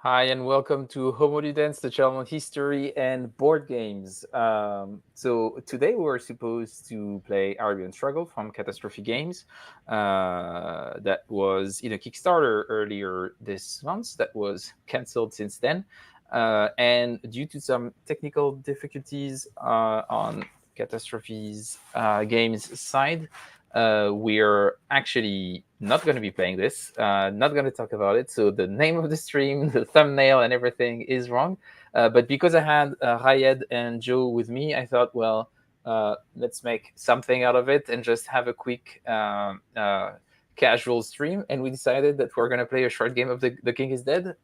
Hi, and welcome to Homo Ludens, the channel on history and board games. So today we were supposed to play Arabian Struggle from Catastrophe Games. That was in a Kickstarter earlier this month. That was cancelled since then. And due to some technical difficulties on Catastrophe's games side, we're actually not going to be playing this, not going to talk about it. So the name of the stream, the thumbnail, and everything is wrong. But because I had Raied and Joe with me, I thought, well, let's make something out of it and just have a quick casual stream. And we decided that we're going to play a short game of the King is Dead.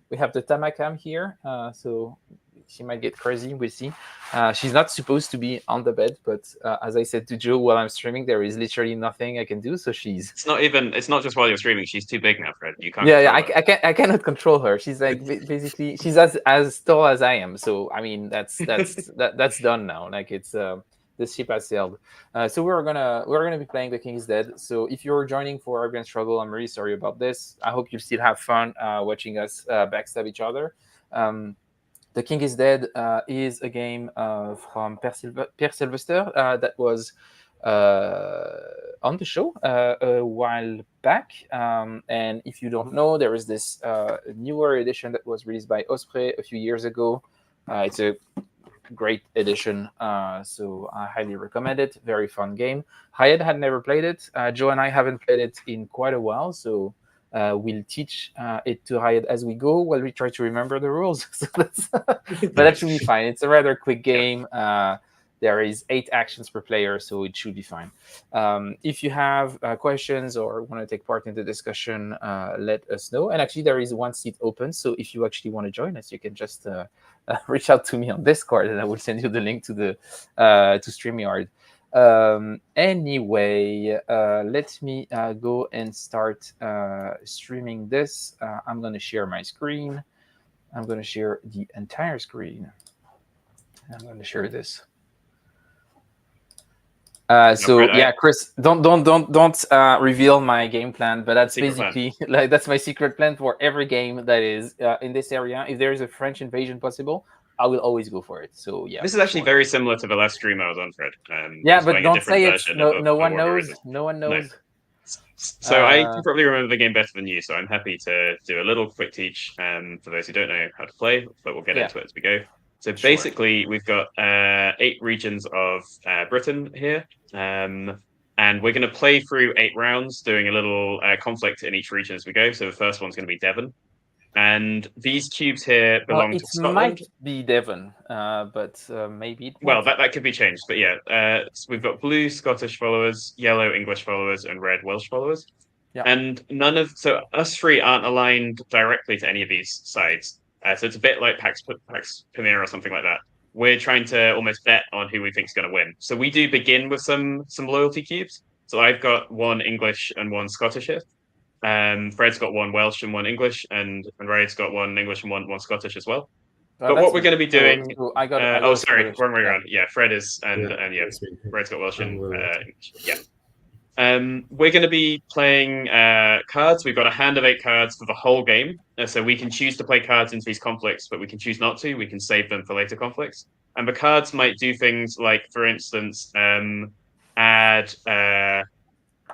We have the Tamakam here, so she might get crazy. We'll see. She's not supposed to be on the bed, but as I said to Joe while I'm streaming, there is literally nothing I can do. So she's. It's not even. It's not just while you're streaming. She's too big now, Fred. You can't Yeah, control her. I can't. I cannot control her. She's like basically she's as tall as I am. So I mean that's done now. Like it's the ship has sailed. So we're gonna be playing The King is Dead. So if you're joining for Arabian Struggle, I'm really sorry about this. I hope you still have fun watching us backstab each other. The King is Dead is a game from Pierre Sylvester that was on the show a while back. And if you don't know, there is this newer edition that was released by Osprey a few years ago. It's a great edition, so I highly recommend it. Very fun game. Hayed had never played it. Joe and I haven't played it in quite a while, so we'll teach it to Hayed as we go while we try to remember the rules. So but that should be fine. It's a rather quick game. There is 8 actions per player, so it should be fine. If you have questions or want to take part in the discussion, let us know. And actually, there is one seat open, so if you actually want to join us, you can just reach out to me on Discord, and I will send you the link to the to StreamYard. Anyway, let me go and start streaming this. I'm going to share my screen. I'm going to share the entire screen. I'm going to share this. So yeah, Chris, don't reveal my game plan, but that's secret basically like that's my secret plan for every game that is in this area. If there is a French invasion possible, I will always go for it. So yeah, This is actually very similar to the last stream I was on, Fred. yeah, Just but playing a don't different say it. version No, no of one Order knows. Risen. No one No. knows. So I can probably remember the game better than you, so I'm happy to do a little quick teach for those who don't know how to play, but we'll get into it as we go. So basically, we've got 8 regions of Britain here, and we're going to play through 8 rounds, doing a little conflict in each region as we go. So the first one's going to be Devon. And these cubes here belong to Scotland. Might be Devon, but maybe it won't. Well, that could be changed. But yeah, so we've got blue Scottish followers, yellow English followers, and red Welsh followers. Yeah. And so us 3 aren't aligned directly to any of these sides. So it's a bit like Pax Pamir or something like that. We're trying to almost bet on who we think is going to win. So we do begin with some loyalty cubes. So I've got 1 English and 1 Scottish here. Fred's got 1 Welsh and 1 English, and Ray's got 1 English and 1 Scottish as well. But what we're going to be doing... sorry, wrong way around. Yeah, Fred is, and Fred's got Welsh and English. Yeah. We're going to be playing cards. We've got a hand of 8 cards for the whole game. So we can choose to play cards into these conflicts, but we can choose not to. We can save them for later conflicts. And the cards might do things like, for instance, add...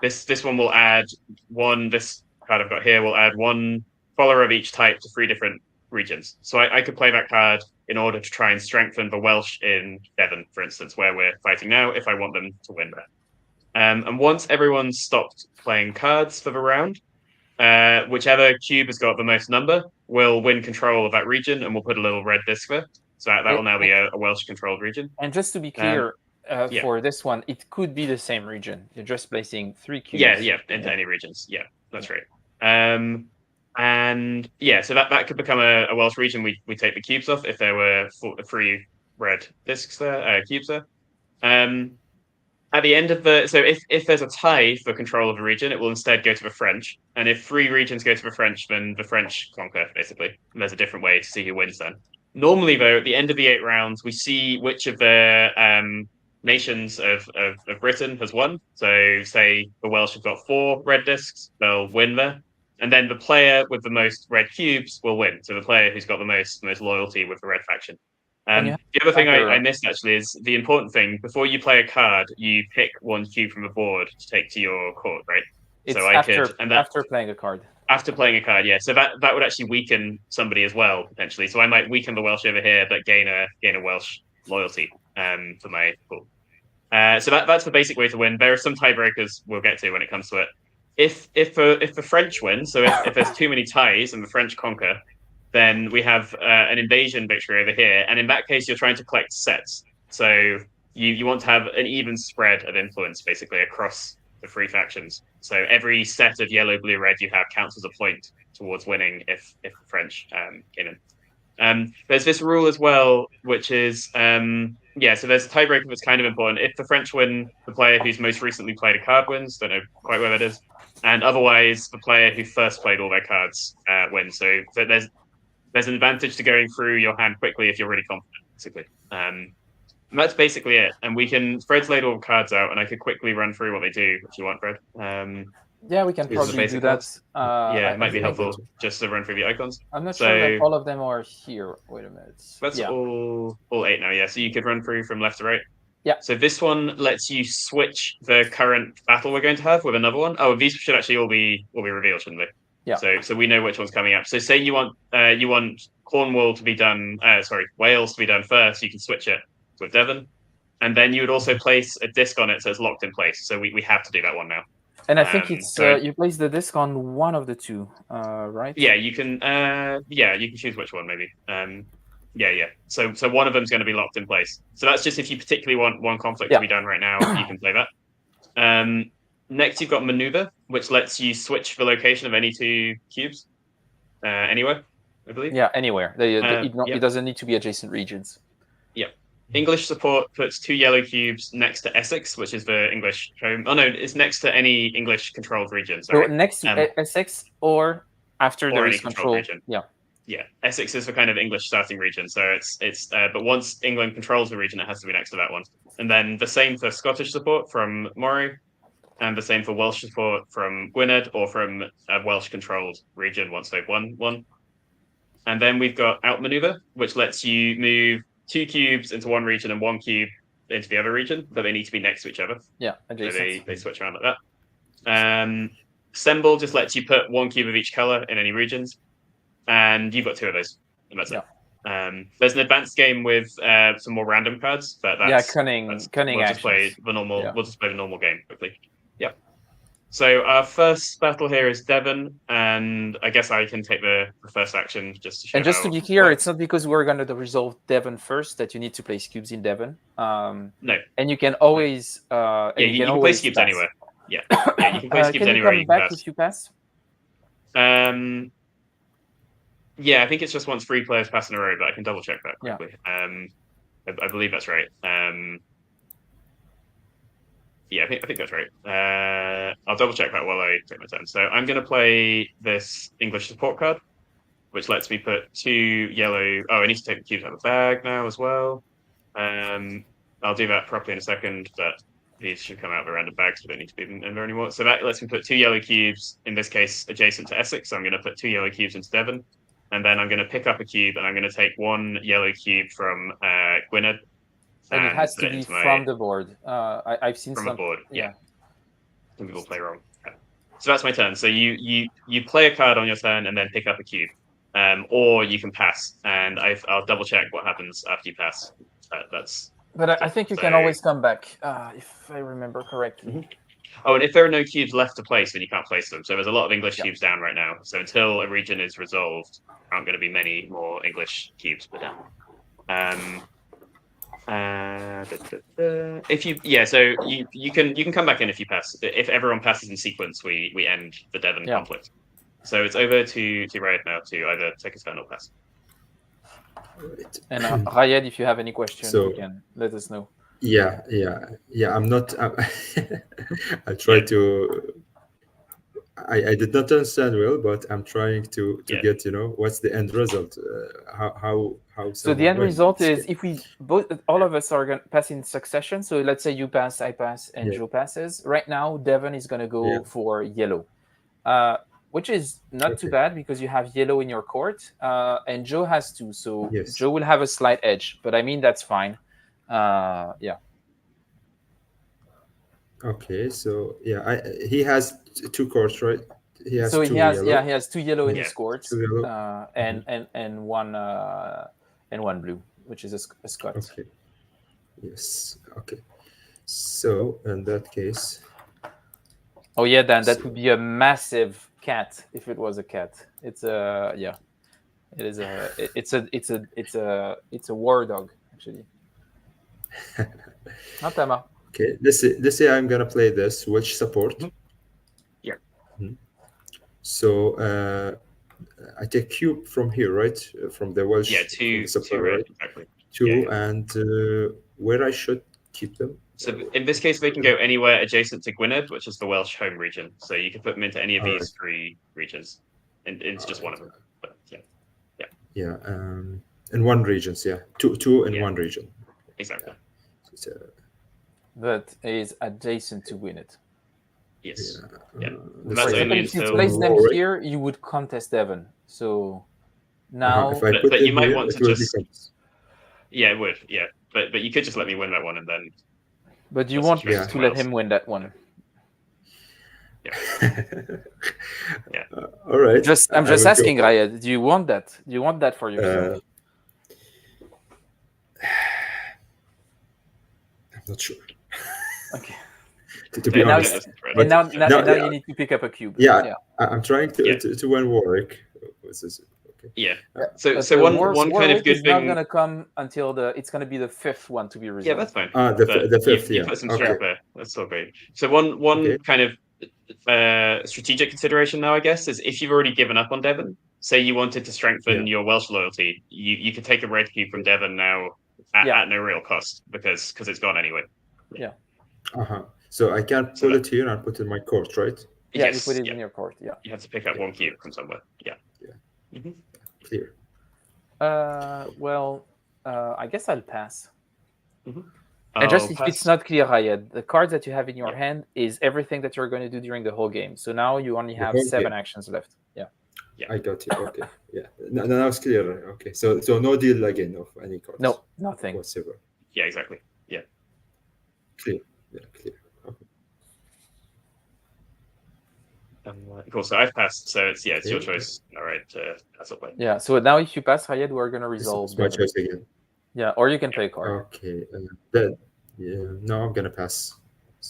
This one will add 1... This card I've got here will add 1 follower of each type to 3 different regions. So I could play that card in order to try and strengthen the Welsh in Devon, for instance, where we're fighting now, if I want them to win that. And once everyone's stopped playing cards for the round, whichever cube has got the most number will win control of that region, and we'll put a little red disc there. So that will now be a Welsh-controlled region. And just to be clear, for this one, it could be the same region. You're just placing 3 cubes. Yeah, into any regions. Yeah, that's right. And yeah, so that could become a Welsh region. We take the cubes off if there were 3 red discs there, cubes there. At the end of so if there's a tie for control of a region, it will instead go to the French. And if 3 regions go to the French, then the French conquer, basically. And there's a different way to see who wins then. Normally, though, at the end of the 8 rounds, we see which of the nations of Britain has won. So say the Welsh have got 4 red discs, they'll win there. and then the player with the most red cubes will win. So the player who's got the most loyalty with the red faction. The other thing I missed actually is the important thing. Before you play a card, you pick one cube from the board to take to your court, right? It's so after playing a card. After playing a card, yeah. So that would actually weaken somebody as well potentially. So I might weaken the Welsh over here, but gain a Welsh loyalty for my pool. So that's the basic way to win. There are some tiebreakers we'll get to when it comes to it. If the French win, so if there's too many ties and the French conquer, then we have an invasion victory over here, and in that case, you're trying to collect sets. So you want to have an even spread of influence, basically, across the three factions. So every set of yellow, blue, red you have counts as a point towards winning if the French came in. There's this rule as well, which is so there's a tiebreaker that's kind of important. If the French win, the player who's most recently played a card wins. Don't know quite where that is. And otherwise, the player who first played all their cards wins. So there's an advantage to going through your hand quickly if you're really confident, basically. And that's basically it. And Fred's laid all the cards out, and I could quickly run through what they do if you want, Fred. Yeah, we can probably do that. It might be helpful just to run through the icons. I'm not sure that all of them are here. Wait a minute. That's all 8 now, yeah. So you could run through from left to right. Yeah. So this one lets you switch the current battle we're going to have with another one. Oh, these should actually all be revealed, shouldn't they? Yeah. So we know which one's coming up. So say you want Cornwall to be done. Wales to be done first. You can switch it with Devon, and then you would also place a disc on it so it's locked in place. So we have to do that one now. And I think it's you place the disc on one of the two, right? Yeah, you can. You can choose which one maybe. So one of them's going to be locked in place. So that's just if you particularly want one conflict to be done right now, you can play that. Next, you've got maneuver, which lets you switch the location of any two cubes anywhere, I believe. Yeah, anywhere. It doesn't need to be adjacent regions. Yeah. English support puts 2 yellow cubes next to Essex, which is the English home. Oh, no, it's next to any English-controlled region. Sorry. So next to Essex or after there is control. Region. Yeah. Essex is the kind of English starting region. So it's but once England controls the region, it has to be next to that one. And then the same for Scottish support from Moray. And the same for Welsh support from Gwynedd or from a Welsh-controlled region once they've won one. And then we've got outmaneuver, which lets you move 2 cubes into one region and 1 cube into the other region, but they need to be next to each other. Yeah, adjacent. So they switch around like that. Assemble just lets you put 1 cube of each color in any regions, and you've got 2 of those, and that's it. There's an advanced game with some more random cards, but that's cunning. We'll just play the normal. We'll just play the normal game quickly. Yeah. So our first battle here is Devon, and I guess I can take the first action just to show. And just to be clear, it's not because we're going to resolve Devon first that you need to place cubes in Devon. No. And you can always. You can place cubes anywhere. Yeah, you can place cubes anywhere. Can you come back if you pass? Yeah, I think it's just once 3 players pass in a row, but I can double check that quickly. Yeah. I believe that's right. Yeah, I think that's right. I'll double check that while I take my turn. So I'm going to play this English support card, which lets me put 2 yellow. Oh, I need to take the cubes out of the bag now as well. I'll do that properly in a second, but these should come out of the random bags, so they don't need to be in there anymore. So that lets me put 2 yellow cubes, in this case, adjacent to Essex. So I'm going to put 2 yellow cubes into Devon, and then I'm going to pick up a cube, and I'm going to take 1 yellow cube from Gwynedd. And it has to be from the board. I've seen from the board. Yeah. Some people play wrong. So that's my turn. So you play a card on your turn and then pick up a cube, or you can pass. And I'll double check what happens after you pass. But I think you can always come back if I remember correctly. Mm-hmm. Oh, and if there are no cubes left to place, then you can't place them. So there's a lot of English cubes down right now. So until a region is resolved, there aren't going to be many more English cubes put down. If you can come back in if you pass. If everyone passes in sequence, we end the Devon conflict. So it's over to Raied now to either take a turn or pass. Right. And Raied, if you have any questions, you can let us know. Yeah. I'm not. I try to. I did not understand well, but I'm trying to get what's the end result. How so the end result is if we all of us are going to pass in succession. So let's say you pass, I pass, and Joe passes. Right now, Devon is going to go for yellow. which is not too bad because you have yellow in your court, and Joe has 2, so Yes. Joe will have a slight edge. But I mean that's fine. Yeah. Okay, so yeah, he has 2 courts, right? He has So 2 he has yellow. he has 2 yellow in Yeah, his court, 2 yellow. and one blue, which is a Scot. Okay. Yes. Okay. So in that case, Oh yeah, Dan, that would be a massive cat if it was a cat. It's a yeah, it is a it's a war dog actually. Not Tama. okay, this is I'm gonna play this Welsh support. Yeah. So I take cube from here, right? From the Welsh. Yeah, from the 2 supply, red, right? exactly. 2, Yeah. and where I should keep them. So in this case, they can go anywhere adjacent to Gwynedd, which is the Welsh home region. So you can put them into any of these 3 regions, and it's just one of them. But Yeah, in one regions, yeah, two in one region. Exactly. So, That is adjacent to Gwynedd. Yes. Yeah. That's only if you until. place them here, you would contest Devon. So now, if I put but them you might here, want it to will just. become. Yeah, it would. Yeah, but you could just let me win that one, and then. But you want Yeah. to let him win that one. Yeah. Yeah. All right. I'm just asking, Raied, do you want that? Do you want that for yourself? I'm not sure. Okay. To be honest. And now you need to pick up a cube. Yeah. I'm trying to win Warwick. Okay. Yeah. So one kind of good is thing. not going to come until it's going to be the 5th one to be resolved. Yeah, that's fine. The 5th. You put some strength there. That's all great. So one kind of strategic consideration now, I guess, is if you've already given up on Devon. Say you wanted to strengthen your Welsh loyalty, you could take a red cube from Devon now at no real cost because it's gone anyway. Yeah. So I can pull it here and put it in my court, right? Yeah, you put it in your court. Yeah. You have to pick up one cube from somewhere. Yeah. Mm-hmm. Clear. Well, I guess I'll pass. Mm-hmm. And just if it's not clear, Raied, the cards that you have in your hand is everything that you're going to do during the whole game. So now you only have 7 actions left. Yeah. I got you. Okay. Yeah. Now it's clear. Okay. So no deal again of any cards. No, nothing whatsoever. Yeah. Exactly. Yeah. Clear. Yeah. Clear. Okay. Cool. So I've passed. So it's your choice. All right. That's okay. Yeah. So now if you pass, Raied, we're going to resolve. It's my choice again. Yeah, or you can play a card. Okay. No, I'm gonna pass.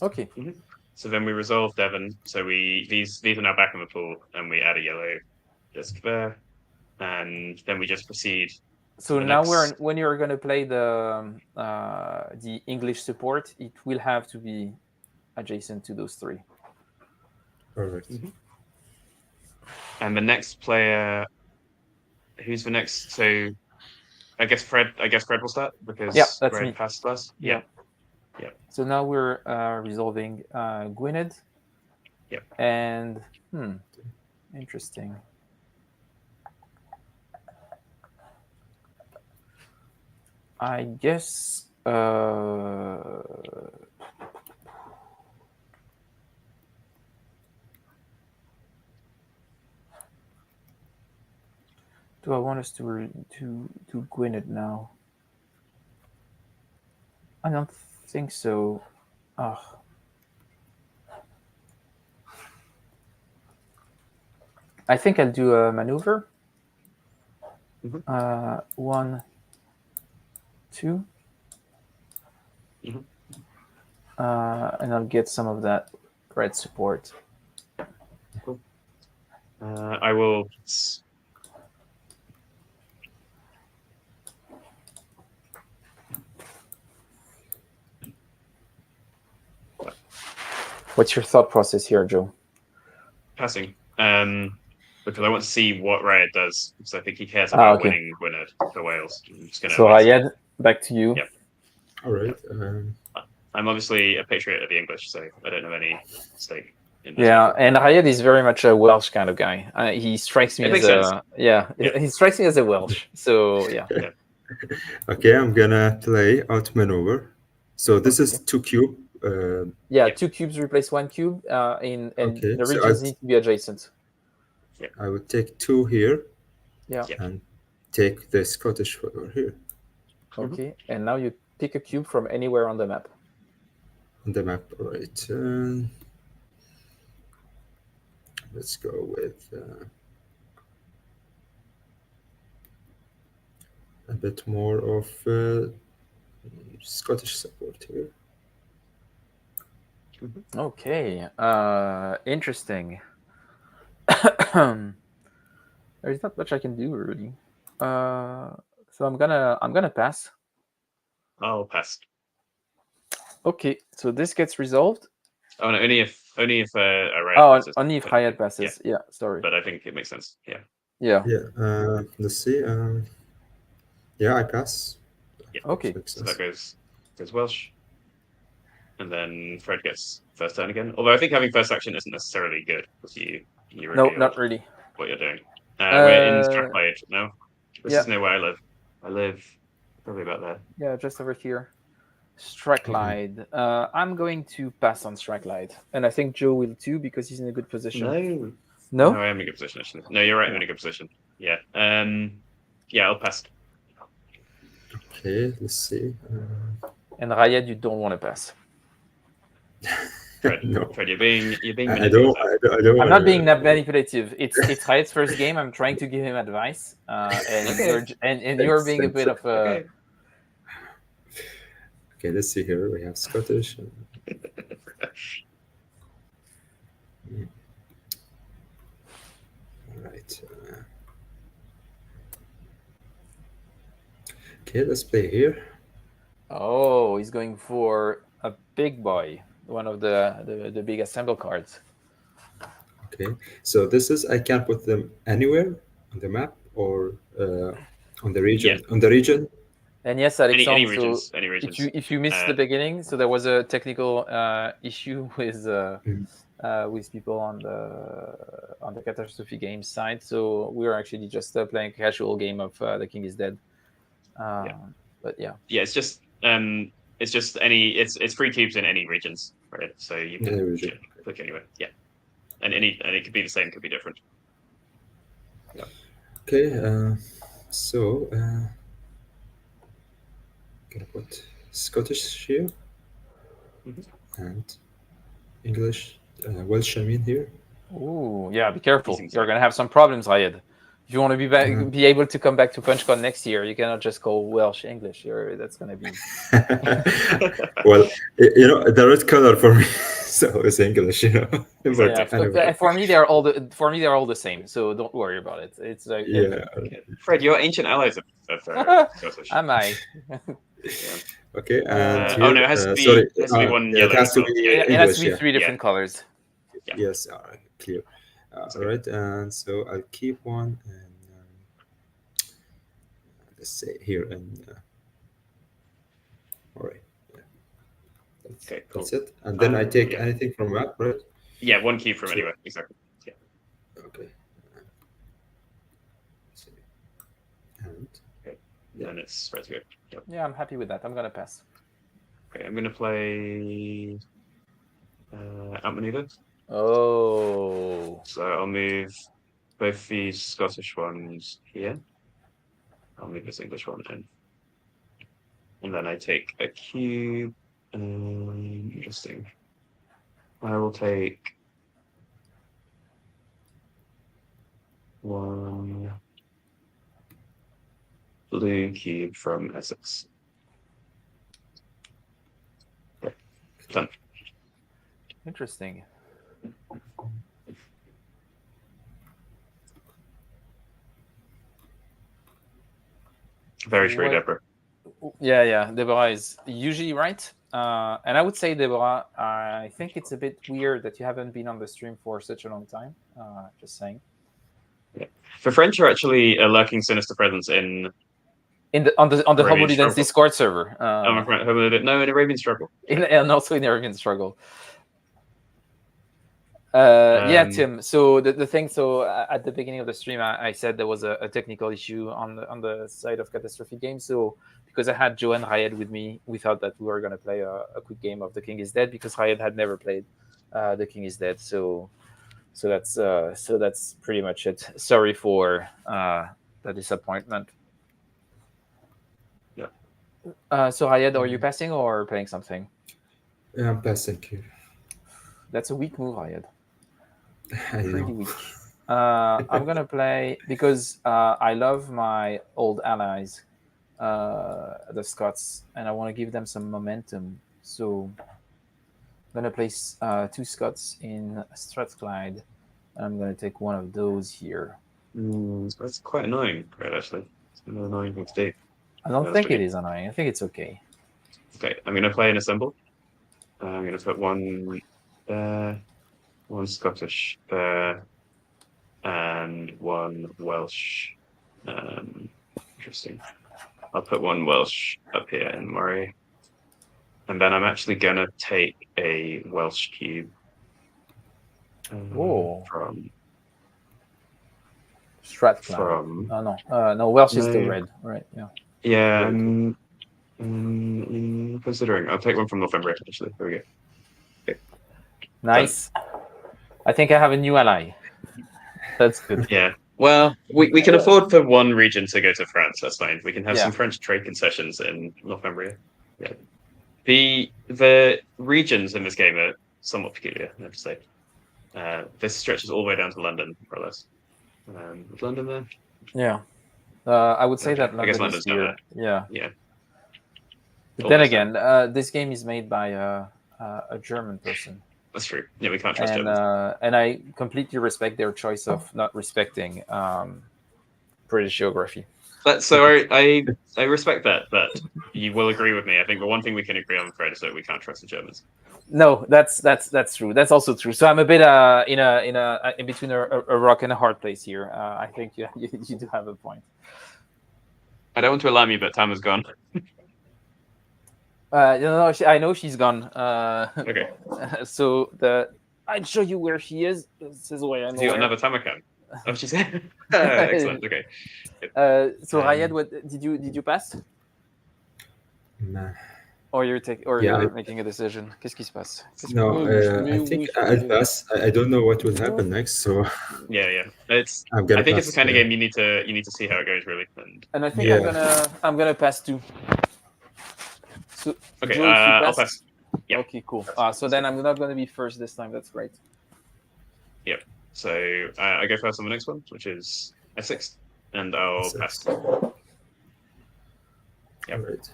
Okay. Mm-hmm. So then we resolve Devon. So these are now back in the pool, and we add a yellow disc there, and then we just proceed. So now when you're going to play the English support, it will have to be adjacent to those 3. All right. Mm-hmm. And the next player, who's the next? So I guess Fred will start because that's me. Passed us. Yeah. So now we're resolving Gwynedd. Yeah. And interesting. I guess do I want us to Gwynedd now? I don't think so. I think I'll do a maneuver. Mm-hmm. 1, 2. Mm-hmm. And I'll get some of that red support. Cool. I will. What's your thought process here, Joe? Passing. Because I want to see what Raied does, because I think he cares about winning Gwynedd for Wales. So Raied, back to you. Yep. All right. I'm obviously a patriot of the English, so I don't have any stake in this. Yeah, and Raied is very much a Welsh kind of guy. He strikes me as he strikes me as a Welsh. So yeah. Okay, I'm gonna play outmaneuver. So this is 2 cube. 2 cubes replace 1 cube. The regions need to be adjacent. I would take 2 here. Yeah. And take the Scottish follower here. Okay, and now you pick a cube from anywhere on the map. On the map, right. Let's go with a bit more of Scottish support here. Okay, interesting. There's not much I can do really. So I'm gonna pass. I'll pass. Okay, so this gets resolved. Oh no, only if Raied passes. Only if Raied passes. Yeah, sorry. But I think it makes sense. Yeah. Yeah. Let's see. Yeah, I pass. Yeah. Okay. So that goes Welsh, and then Fred gets first turn again. Although I think having first action isn't necessarily good because you No, not really. What you're doing. We're in Strathclyde now. This is near where I live. I live probably about there. Yeah, just over here. Strathclyde. I'm going to pass on Strathclyde, and I think Joe will too because he's in a good position. No, I am in a good position actually. No, you're right. I'm in a good position. Yeah. Yeah, I'll pass. Okay, let's see. And Raied, you don't want to pass. Fred, No. Fred, you're being I don't. I'm not being manipulative. It's Raied's first game. I'm trying to give him advice, and you're being a bit of a. Okay, let's see here. We have Scottish. All right. Okay, let's play here. Oh, he's going for a big boy, one of the big assemble cards. Okay, so this is, I can put them anywhere on the map or on the region. Yeah. On the region. And yes, Alexandre, any regions. if you missed the beginning, so there was a technical issue with people on the Catastrophe Games side. So we were actually just playing a casual game of The King is Dead. But yeah. Yeah, it's just it's free cubes in any regions, right? So you can click anywhere. Yeah. And it could be the same, could be different. Yeah. Okay, so gonna put Scottish here and English, Welsh, I mean here. Ooh, yeah, be careful. You're gonna have some problems, Raied. If you want to be able to come back to PunchCon next year, you cannot just call Welsh English. That's gonna be. Well, the red color for me, so it's English, But anyway. For me, they're all the same. So don't worry about it. It's like Fred, you're ancient allies of Scottish. Am I? Okay, and here, it has to be one yellow. It has to be English, it has to be 3 different colors. Yeah. Yes, clear. All right, and so I'll keep one, and let's say here, and all right. Yeah. Cool. That's it. And then I take anything from map, right? Yeah, one cube from anywhere, exactly. Yeah. Okay. And then it's right here. Yep. Yeah, I'm happy with that. I'm gonna pass. Okay, I'm gonna play Antmanida. Oh. So I'll move both these Scottish ones here. I'll move this English one in. And then I take a cube. Interesting. I will take one blue cube from Essex. Okay, done. Interesting. Very true, Deborah. Yeah. Deborah is usually right. And I would say, Deborah, I think it's a bit weird that you haven't been on the stream for such a long time. Just saying. Yeah. The French are actually a lurking sinister presence on the Homolidens Discord server. No, in Arabian Struggle. And also in Arabian Struggle. Yeah, Tim. So the thing. So at the beginning of the stream, I said there was a technical issue on the side of Catastrophe Games. So because I had Joe and Raied with me, we thought that we were going to play a quick game of The King is Dead because Raied had never played The King is Dead. So So that's pretty much it. Sorry for the disappointment. Yeah. So Raied, are you passing or playing something? Yeah, I'm passing here. That's a weak move, Raied. I Pretty know. weak. I'm gonna play because I love my old allies, the Scots, and I want to give them some momentum. So I'm gonna place 2 Scots in Strathclyde. I'm gonna take one of those here. That's quite annoying, right? Actually, it's an annoying thing to do. I don't That's think it pretty. is annoying. I think it's okay. Okay, I'm gonna play an assemble. I'm gonna put one there, one Scottish there, and one Welsh. Interesting. I'll put one Welsh up here in Murray. And then I'm actually going to take a Welsh cube from Strathclyde. No, Welsh is the no, red, right? Yeah. Yeah, considering. I'll take one from Northumbria, actually. There we go. Okay. Nice. Done. I think I have a new ally. That's good. Yeah. Well, we can afford for one region to go to France. That's fine. We can have some French trade concessions in Northumbria. Yeah. The regions in this game are somewhat peculiar, I have to say. This stretches all the way down to London, more or less. Is London there? Yeah. I would say that London is here. Yeah. Yeah. But then again, this game is made by a German person. That's true. Yeah, we can't trust Germans. And I completely respect their choice of not respecting British geography. So I respect that, but you will agree with me. I think the one thing we can agree on, Fred, is that we can't trust the Germans. No, that's true. That's also true. So I'm a bit in between a rock and a hard place here. I think you do have a point. I don't want to alarm you, but Tama's gone. I know she's gone. Okay. So I'd show you where she is. This is where I know. You got another Tamakan. Oh, she's excellent. Okay. So Raied, what did you pass? Nah. Or you're making a decision. Qu'est-ce qui se passe? No, I think I'll pass. I don't know what will happen next, so yeah. It's. I think it's the kind of game you need to see how it goes, really. And I think I'm gonna pass too. So, okay, Joe, I'll pass. Yeah. Okay, cool. So then I'm not gonna be first this time. That's great. Yep. So I go first on the next one, which is Essex, and I'll pass. Yep. All right.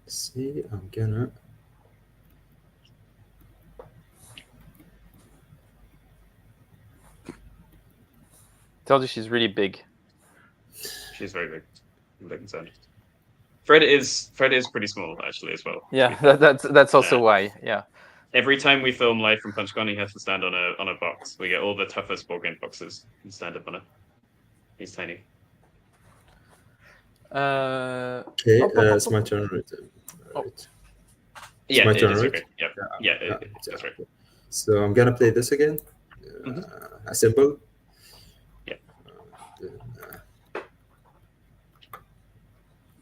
See, I'm gonna. Told you she's really big. She's very big. I'm very concerned. Fred is pretty small actually as well. Yeah, that's also why. Yeah. Every time we film live from PunchCon, he has to stand on a box. We get all the toughest board game boxes and stand up on it. He's tiny. Okay, it's my turn, right? Right. Yeah, my turn, right? Okay. Yeah, that's right. So I'm gonna play this again. Assemble. Yeah.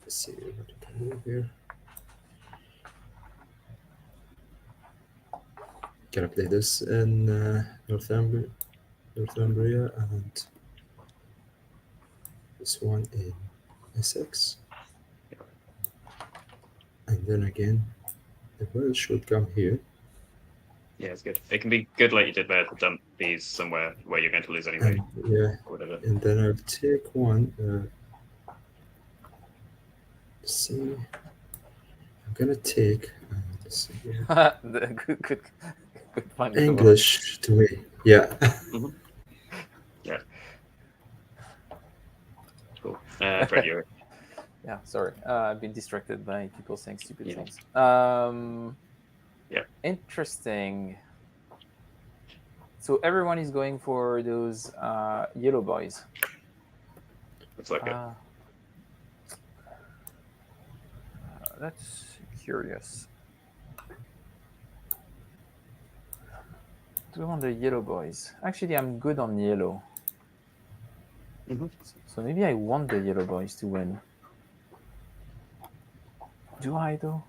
Let's see what we can do here. Gonna play this in Northumbria, and this one in Essex. And then again, the Welsh should come here. Yeah, it's good. It can be good like you did there to dump these somewhere where you're going to lose anyway. Yeah, whatever. And then I'll take one. Let's see. I'm gonna take. Let's see here. good point. English to me. Yeah. Mm-hmm. Yeah. Cool. Fred, you're. Yeah, sorry. I've been distracted by people saying stupid things. Yeah. Interesting. So everyone is going for those yellow boys. Looks like it. That's curious. Do I want the yellow boys? Actually, I'm good on yellow. Mm-hmm. So maybe I want the yellow boys to win. Do I though?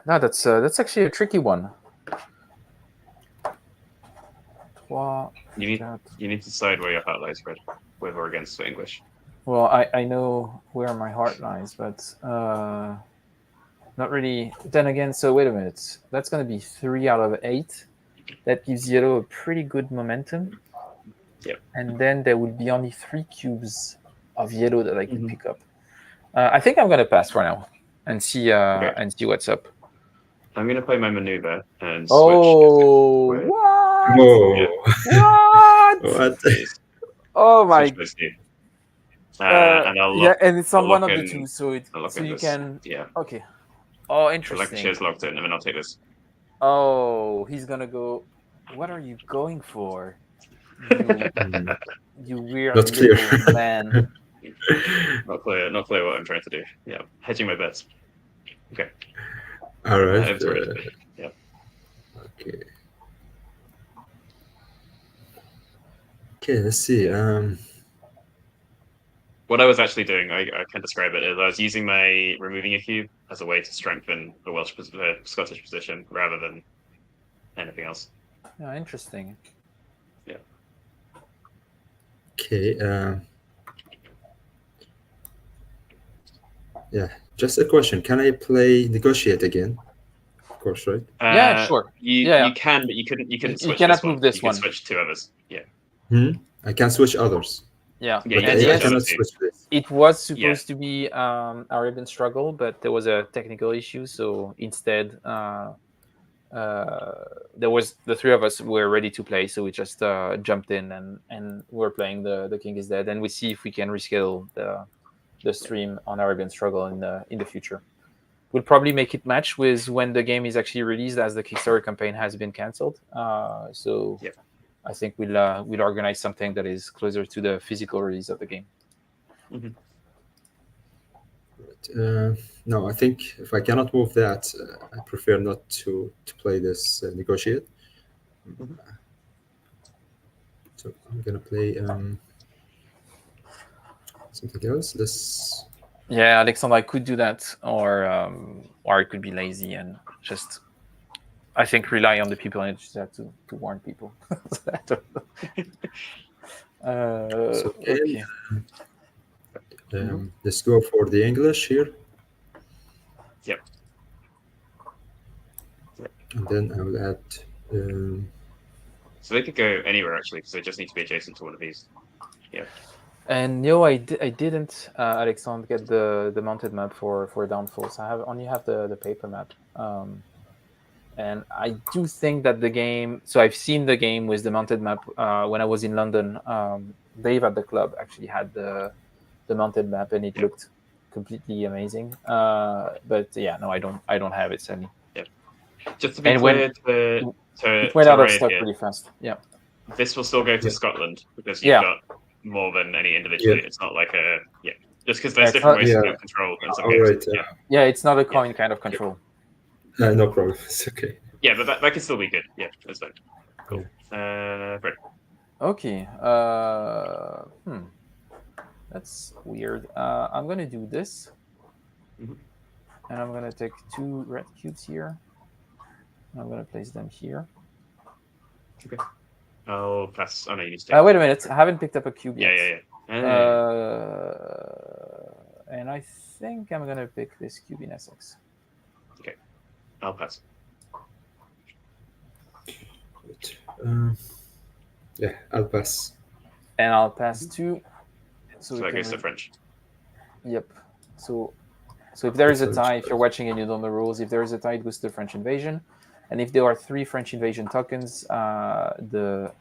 No, that's actually a tricky one. You need to decide where your heart lies, Fred, with or against the English. Well, I know where my heart lies, but not really. Then again, so wait a minute. That's going to be 3 out of 8. That gives yellow a pretty good momentum. Yep. And then there would be only 3 cubes of yellow that I could pick up. I think I'm going to pass for now and see what's up. I'm going to play my maneuver and switch. Oh, what? Whoa. What? What? Oh my. And I'll lock, and it's on I'll one lock of the in, two, so you this. can. Yeah. Okay. Oh, Like interesting. shares locked in, and then I'll take this. Oh, he's gonna go. What are you going for? You weird Not clear. little man. Not clear what I'm trying to do. Yeah, hedging my bets. Okay. All right. Yeah. Okay. Okay, let's see. What I was actually doing, I can describe it as I was using my removing a cube as a way to strengthen the Scottish position rather than anything else. Yeah, interesting. Yeah. Okay. Yeah. Just a question. Can I play negotiate again? Of course, right? Yeah, sure. You can, but you couldn't. You couldn't switch. You cannot this one. move this you one. You can switch 2 others. Yeah. I can switch others. Yeah. But I cannot switch this. It was supposed to be Arabian Struggle, but there was a technical issue. So instead, there was the 3 of us were ready to play, so we just jumped in and we're playing the King is Dead, and we see if we can reschedule the stream on Arabian Struggle in the future. We'll probably make it match with when the game is actually released, as the Kickstarter campaign has been cancelled. So I think we'll organize something that is closer to the physical release of the game. No, I think if I cannot move that, I prefer not to play this negotiate. So I'm gonna play something else. This. Yeah, Alexander, I could do that, or I could be lazy and just, I think, rely on the people and just have to warn people. Okay. Let's go for the English here. Yep. And then I will add. So they could go anywhere actually, because they just need to be adjacent to one of these. Yeah. And no, I didn't, Alexandre, get the mounted map for Downfall. So I only have the paper map. And I do think that the game. So I've seen the game with the mounted map when I was in London. Dave at the club actually had the mounted map, and it looked completely amazing. But yeah, no, I don't have it, sadly. Yeah. Just to be clear, it went out of stock pretty fast. Yeah. This will still go to Scotland because you've got more than any individually. It's not like just because there's different ways to control in some games. Yeah, it's not a coin kind of control. No problem. It's okay. Yeah, but that can still be good. Yeah, that's fine. Cool. Fred. Okay. That's weird. I'm gonna do this, and I'm gonna take 2 red cubes here. I'm gonna place them here. Okay. I'll pass. Oh no, you need to take. Wait a minute. I haven't picked up a cube yet. Yeah. And I think I'm gonna pick this cube in Essex. Okay. I'll pass. Yeah, I'll pass. And I'll pass 2. So that goes to French. Yep. So if there is a tie, if you're watching and you don't know the rules, if there is a tie, it goes to French invasion. And if there are 3 French invasion tokens, the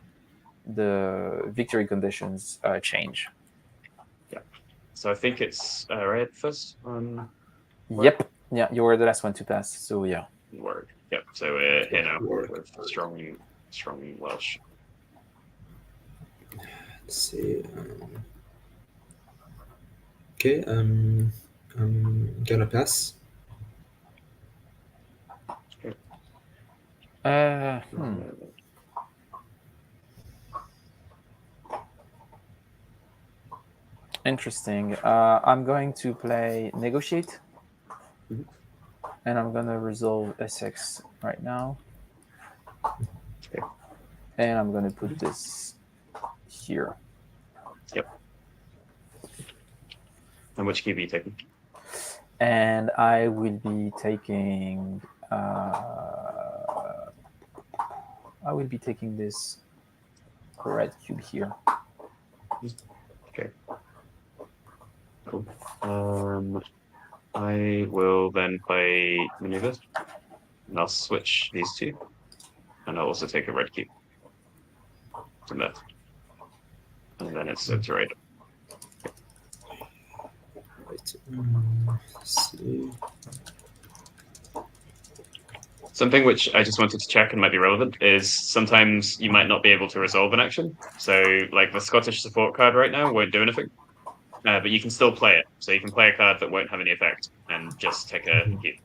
victory conditions change. Yeah. So I think it's Raied first. Yep. Yeah, you were the last one to pass. So yeah. Word. Yep. So we're here now with strong Welsh. Let's see. Okay. I'm gonna pass. Interesting. I'm going to play Negotiate. And I'm going to resolve Essex right now. Okay. And I'm going to put this here. Yep. And which cube are you taking? And I will be taking... this red cube here. Okay. Cool. I will then play maneuvers, and I'll switch these two, and I'll also take a red cube from there, and then it's to raid. Right. Let's see. Something which I just wanted to check and might be relevant is sometimes you might not be able to resolve an action. So, like the Scottish support card right now won't do anything, but you can still play it. So you can play a card that won't have any effect and just take a cube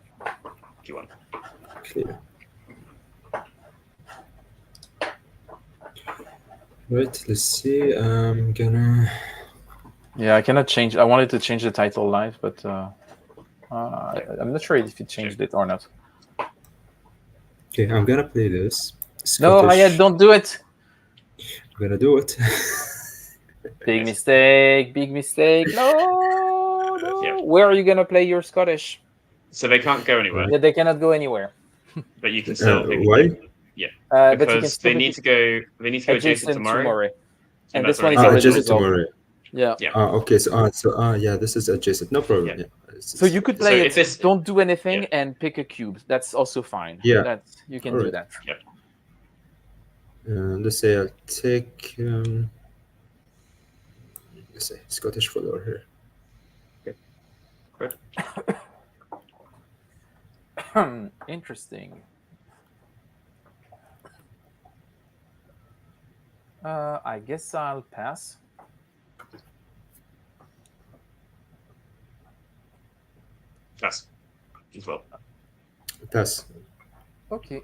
if you want. Clear. Right, let's see. I'm gonna... Yeah, I cannot change. I wanted to change the title live, but I'm not sure if it changed it or not. Okay, I'm gonna play this. No, Raied, don't do it. I'm gonna do it. Big mistake. Big mistake. No. Yeah. Where are you gonna play your Scottish? So they can't go anywhere. Yeah, they cannot go anywhere. But you can still. Why? Yeah. Because they need to go. They need to go adjacent to Moray. And this one is already adjacent to resolved. Moray. Yeah. Okay. So yeah, this is adjacent. No problem. Yeah. So you could play if it. Don't do anything and pick a cube. That's also fine. Yeah. You can do that. Yep. Let's say I'll take. Let's say Scottish follower here. Okay. Good. Interesting. I guess I'll pass. Pass as well. Pass. Okay.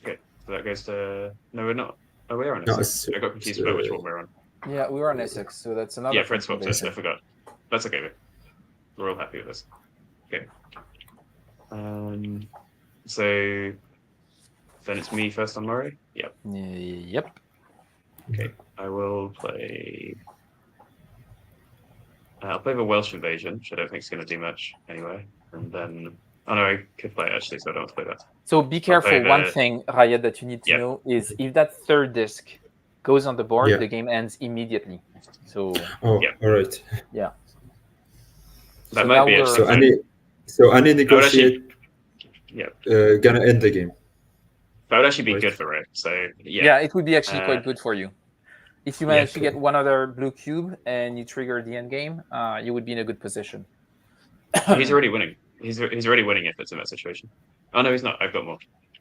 Okay. So that goes to. No, we're not. Oh, we're on No, Essex. I got confused about which one we're on. Yeah, we were on Essex, so that's another. Yeah, Fred swapped us. I forgot. That's okay. We're all happy with this. Okay. So then it's me first on Moray. Yep. Yep. Okay. I will play. I'll play the Welsh invasion, which I don't think is going to do much anyway. And then, oh no, I could play it actually, so I don't want to play that. So be careful. One thing, Raied, that you need to know is if that third disc goes on the board, the game ends immediately. So. Oh, all right. Yeah. That might be it. So any negotiate. Gonna end the game. That would actually be good for Red. So yeah, it would be actually quite good for you. If you manage to get one other blue cube and you trigger the end game, you would be in a good position. He's already winning. He's already winning if it's in that situation. Oh no, he's not. I've got more.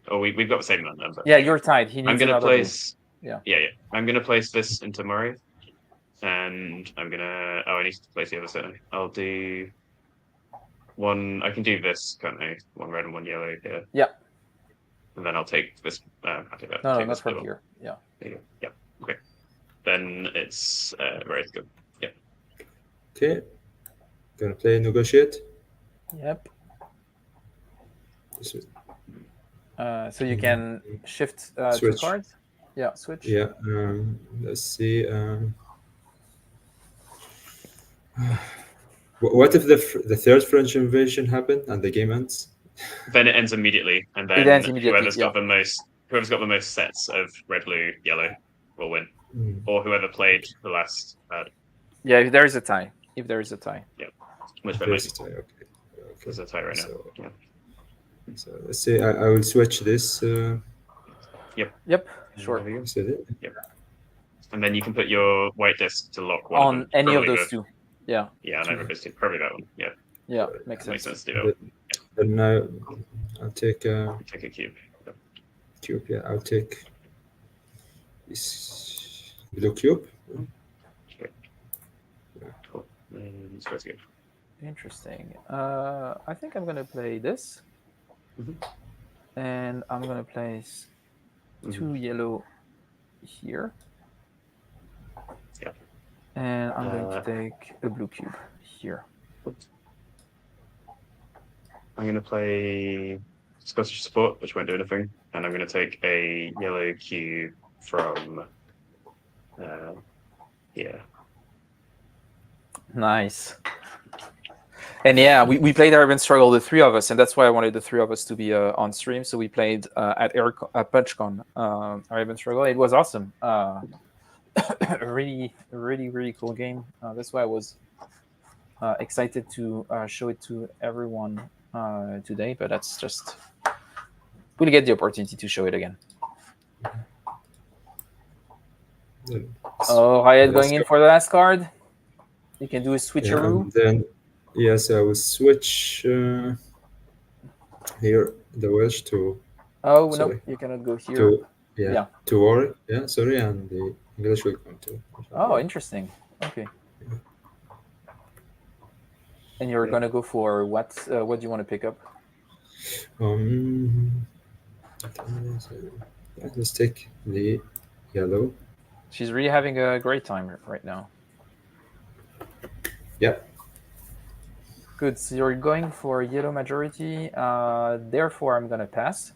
Oh, we've got the same number. Yeah, you're tied. He needs I'm gonna place. Blue. Yeah. I'm gonna place this into Murray, and I'm gonna. Oh, I need to place the other side. I'll do one. I can do this, can't I? One red and one yellow here. Yeah. And then I'll take this. I'll take that. No, not from here. Yeah. There you go. Yeah. Okay. Then it's ready to go. Yeah. Okay. Gonna play negotiate. Yep. So you can shift two cards. Yeah, switch. Yeah. Let's see. What if the third French invasion happened and the game ends? Then it ends immediately, and then whoever's got the most sets of red, blue, yellow will win, or whoever played the last. Yeah, if there is a tie. Yeah. Which there is a tie. Okay. There's a tie right now. Yeah. So let's see. I will switch this. Yep. Sure. Yep. And then you can put your white disc to lock one on any of those two. Yeah. Yeah, on either of those two. Probably that one. Yeah. Yeah, makes sense. Makes sense to do that. Then I'll take a cube. Yep. Cube. Yeah, I'll take this blue cube. Okay. Cool. Let's go again. Interesting. I think I'm gonna play this, and I'm gonna place 2 yellow here. Yeah. And I'm going to take a blue cube here. I'm going to play Scottish support, which won't do anything, and I'm going to take a yellow cube from here. Nice. And yeah, we played Arabian Struggle, the three of us, and that's why I wanted the three of us to be on stream. So we played at PunchCon Arabian Struggle. It was awesome. A really cool game. That's why I was excited to show it to everyone today. But that's just we'll get the opportunity to show it again. Oh, Raied going in for the last card. You can do a switcheroo. Yeah, then yes, I will switch here the Welsh to. Oh no, you cannot go here. To war. Yeah, sorry, and the English will come to. Oh, interesting. Okay. And you're gonna go for what? What do you want to pick up? Let's take the yellow. She's really having a great time right now. Yep. Good. So you're going for yellow majority. Therefore, I'm gonna pass.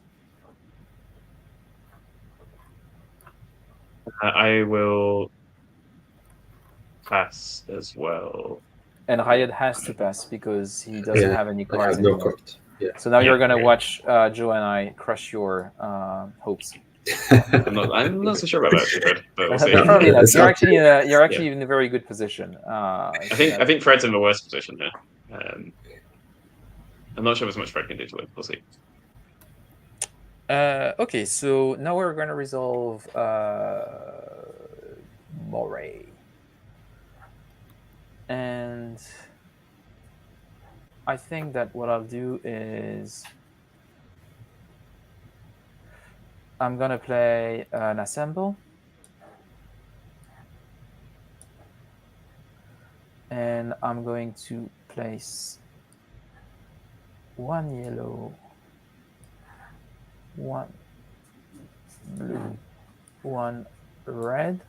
I will pass as well. And Raied has to pass because he doesn't have any cards anymore. No card. Yeah. So now you're gonna watch Joe and I crush your hopes. I'm not so sure about that, Fred, but we'll see. Probably not. You're actually in a very good position. I think Fred's in the worst position here. I'm not sure there's much Fred can do to it. We'll see. Okay, so now we're going to resolve Moray. And I think that what I'll do is I'm going to play an assemble. And I'm going to place one yellow, one blue, one red.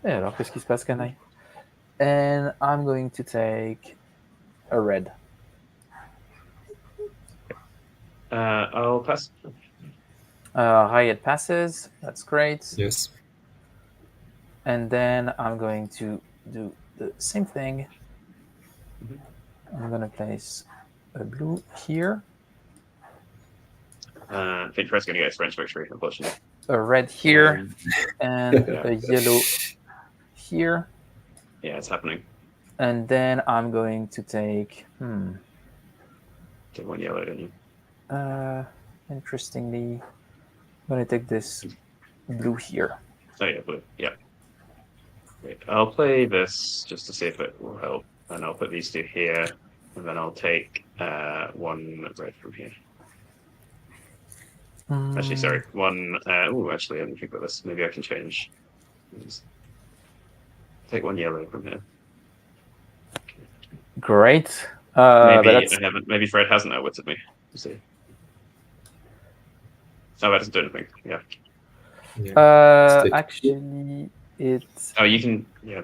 Et alors, qu'est-ce qui se passe, Canaille? And I'm going to take a red. I'll pass. Raied passes. That's great. Yes. And then I'm going to do the same thing. I'm going to place a blue here. I think Fred's going to get his French victory, unfortunately. A red here and a yellow here. Yeah, it's happening. And then I'm going to take... Take one yellow, don't you? Interestingly, I'm going to take this blue here. Oh, yeah, blue. Yeah. Great. I'll play this just to see if it will help. And I'll put these two here. And then I'll take one red from here. Actually, sorry. One... actually, let me think about this. Maybe I can change. Take one yellow from here. Great. Maybe Fred hasn't outwitted me. We'll see. Oh, that doesn't do anything. Yeah. Actually, it's... Oh, you can... Yeah.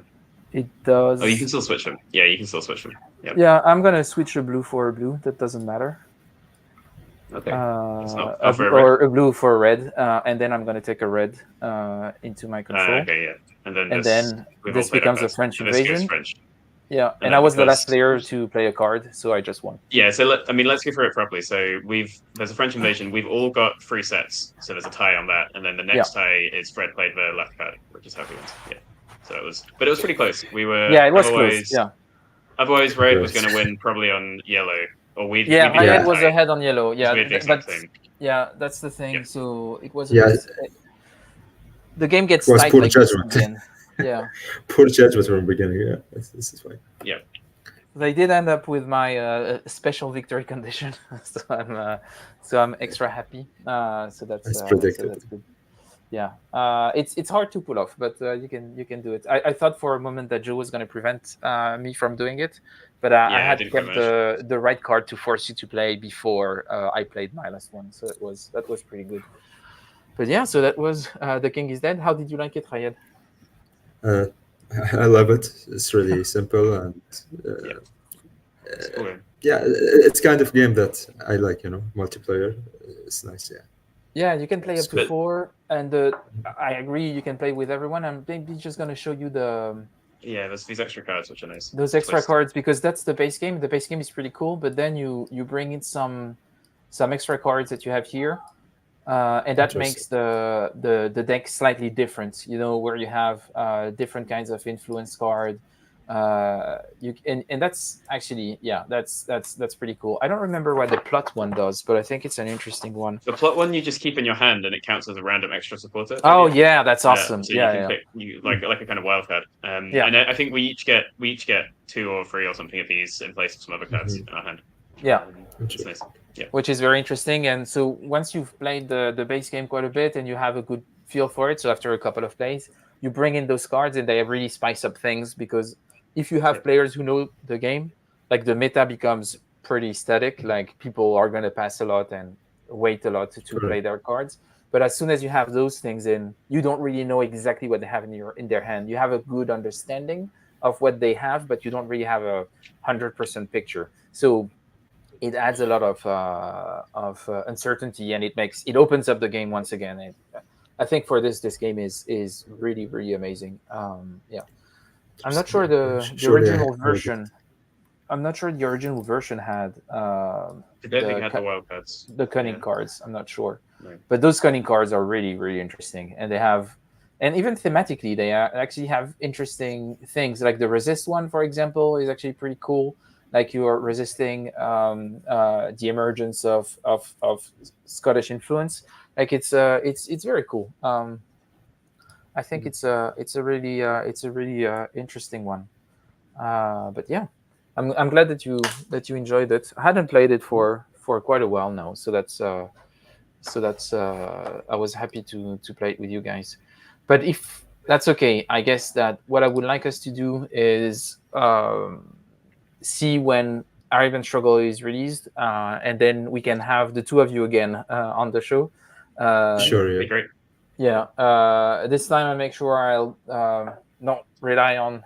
It does... Oh, you can still switch them. Yeah, you can still switch them. Yep. Yeah, I'm going to switch a blue for a blue. That doesn't matter. Okay. Or a blue for a red. And then I'm going to take a red into my control. Okay, yeah. And then this becomes a French invasion. French. Yeah, and I was the last player to play a card, so I just won. Yeah, so let's go through it properly. So there's a French invasion. We've all got 3 sets, so there's a tie on that, and then the next tie is Fred played the left card, which is how he wins. Yeah, so it was pretty close. We were it was close. Yeah. Otherwise, Raied was going to win probably on yellow, or we. Yeah, Raied was ahead on yellow. Yeah, but yeah, that's the thing. Yeah. So it was. The game gets tight poor like judgment. Yeah. Poor judgment from the beginning. Yeah, this is fine. Yeah. They did end up with my special victory condition, so I'm extra happy. So that's predicted. So that's good. Yeah, it's hard to pull off, but you can do it. I thought for a moment that Joe was going to prevent me from doing it, but I had kept the right card to force you to play before I played my last one, so that was pretty good. But yeah, so that was The King is Dead. How did you like it, Rayed? Uh, I love it. It's really simple and Yeah, it's cool. yeah, it's kind of game that I like. Multiplayer. It's nice. Yeah, Yeah, you can play it's up to good. 4, and I agree you can play with everyone. I'm maybe just gonna show you Yeah, there's these extra cards which are nice. those extra Twist. cards because that's the base game. The base game is pretty cool, but then you bring in some extra cards that you have here, and that Interesting. makes the deck slightly different. Where you have different kinds of influence card. And that's actually that's pretty cool. I don't remember what the plot one does, but I think it's an interesting one. The plot one you just keep in your hand and it counts as a random extra supporter. Oh yeah, that's awesome. So yeah, you can yeah. pick like a kind of wild card. Yeah. And I think we each get 2 or 3 or something of these in place of some other cards in our hand. Yeah. It's nice. Yeah. Which is very interesting. And so once you've played the base game quite a bit and you have a good feel for it, so after a couple of plays, you bring in those cards and they really spice up things because if you have players who know the game, like the meta becomes pretty static. Like people are going to pass a lot and wait a lot to play their cards. But as soon as you have those things in, you don't really know exactly what they have in their hand. You have a good understanding of what they have, but you don't really have 100% picture. So it adds a lot of uncertainty, and it opens up the game once again. And I think for this game is really really amazing. Yeah, I'm not sure the original version. I'm not sure the original version had the wild cards, the cunning cards. I'm not sure, right. But those cunning cards are really really interesting, and and even thematically, they actually have interesting things. Like the resist one, for example, is actually pretty cool. Like you are resisting the emergence of Scottish influence. Like it's very cool. I think it's a really interesting one. But yeah, I'm glad that you enjoyed it. I hadn't played it for quite a while now, so that's I was happy to play it with you guys. But if that's okay, I guess that what I would like us to do is see when Arabian Struggle is released, and then we can have the two of you again on the show. Sure, yeah. Be great. Yeah. This time I make sure I'll not rely on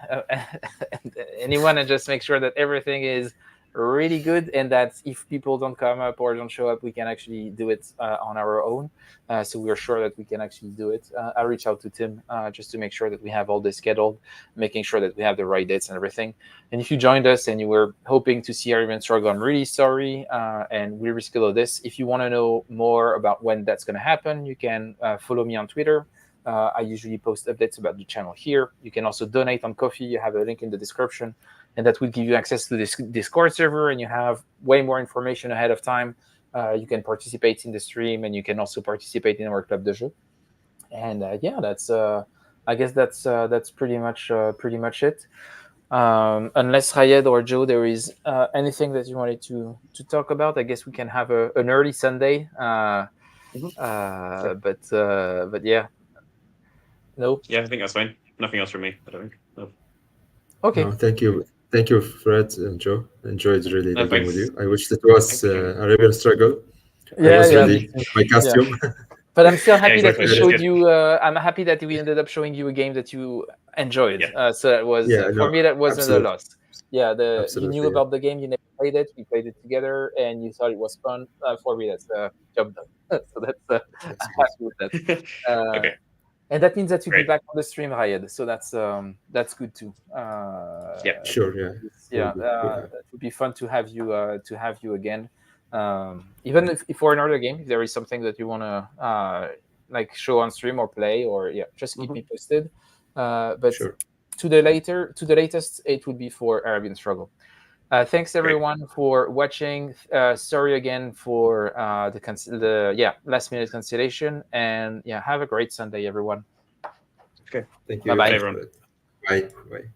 anyone and just make sure that everything is really good, and that if people don't come up or don't show up, we can actually do it on our own. So we're sure that we can actually do it. I'll reach out to Tim just to make sure that we have all this scheduled, making sure that we have the right dates and everything. And if you joined us and you were hoping to see Arabian Struggle, I'm really sorry, and we reschedule this. If you want to know more about when that's going to happen, you can follow me on Twitter. I usually post updates about the channel here. You can also donate on Ko-fi. You have a link in the description, and that will give you access to this Discord server, and you have way more information ahead of time. You can participate in the stream, and you can also participate in our Club de Jeu. And yeah, that's I guess that's pretty much it. Unless Raied or Joe, there is anything that you wanted to talk about, I guess we can have an early Sunday. But yeah. No. Yeah, I think that's fine. Nothing else from me, I don't think. No. Okay. No, thank you, Fred and Joe. Enjoyed really the game with thanks. you. I wish it was Arabian Struggle. Yeah, I was ready my costume. Yeah. But I'm still happy that we exactly. showed you. I'm happy that we ended up showing you a game that you enjoyed. So that was for me that wasn't absolutely. a loss. Yeah, you Absolutely, knew about the game, you never played it. We played it together, and you thought it was fun. For me, that's job done. So that's I'm happy with that. Okay. And that means that you'll be Great. back on the stream, Raied. So that's good too. Yeah. Sure, yeah. Yeah, that would be fun to have you again. Even if for another game, if there is something that you want to like show on stream or play, or just keep me posted. But Sure. to the latest, it would be for Arabian Struggle. Thanks everyone for watching. Sorry again for the last minute cancellation, and have a great Sunday, everyone. Okay. Thank you. Bye-bye. Bye, everyone. Bye. Bye.